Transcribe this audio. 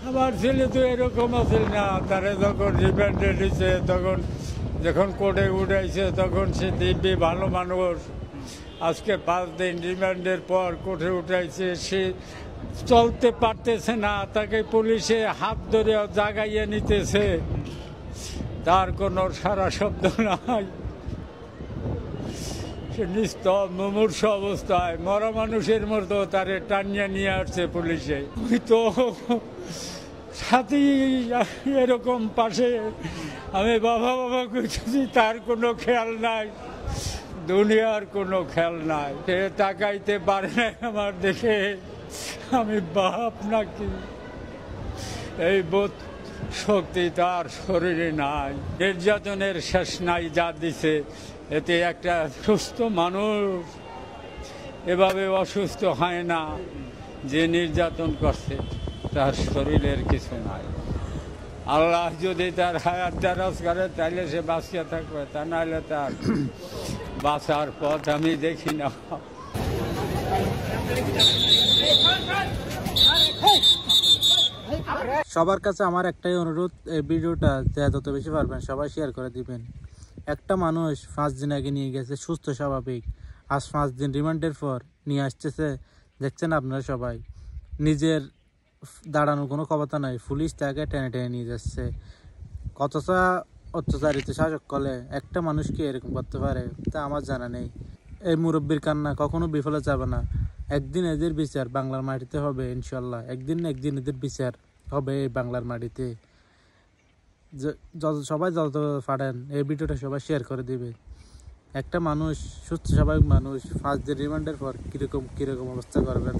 আমার ছেলে তো এরকম আছে না, তারা যখন রিমান্ডে নিছে তখন যখন কোর্টে উঠাইছে তখন সে দিব্যি ভালো মানুষ। আজকে 5 দিন রিমান্ডের পর কোর্টে উঠাইছে, সে চলতে পারতেছে না, তাকে পুলিশে হাত ধরে জাগাইয়ে নিতেছে, তার কোনো সারা শব্দ নাই, সে নিস্তব মুমূর্ষু অবস্থায় মরা মানুষের মতো তারে টানিয়ে নিয়ে আসছে পুলিশে। আমি তো সাথী এরকম পাশে আমি বাবা বাবা করতেছি, তার কোনো খেয়াল নাই, দুনিয়ার কোনো খেয়াল নাই, সে তাকাইতে পারে না আমার দেখে আমি বাপ নাকি, এই বোধ শক্তি তার শরীরে নাই। নির্যাতনের শেষ নাই যা দিছে, এতে একটা সুস্থ মানুষ এভাবে অসুস্থ হয় না। যে নির্যাতন করছে তার শরীরের কিছু নাই। আল্লাহ যদি তার হায়াত দারাজ করে তাহলে সে বাঁচিয়ে থাকবে, তা নাহলে তার বাঁচার পথ আমি দেখি না। সবার কাছে আমার একটাই অনুরোধ, এই ভিডিওটা যত বেশি পারবেন সবাই শেয়ার করে দিবেন। একটা মানুষ 5 দিন আগে নিয়ে গেছে সুস্থ স্বাভাবিক, আজ 5 দিন রিমান্ডের পর নিয়ে আসতেছে। দেখছেন আপনারা সবাই, নিজের দাঁড়ানোর কোনো ক্ষমতা নাই, পুলিশ তাকে টেনে টেনে নিয়ে যাচ্ছে। কতটা অত্যাচারিত শাসক কলে একটা মানুষকে এরকম করতে পারে তা আমার জানা নেই। এই মুরব্বীর কান্না কখনো বিফলে যাবে না। একদিন এদের বিচার বাংলার মাটিতে হবে ইনশাল্লাহ, একদিন না একদিন এদের বিচার হবে এই বাংলার মাটিতে। সবাই যত পারেন এই ভিডিওটা সবাই শেয়ার করে দিবে। একটা মানুষ সুস্থ স্বাভাবিক মানুষ 5 দিন রিমান্ডের পর কিরকম অবস্থা করবেন।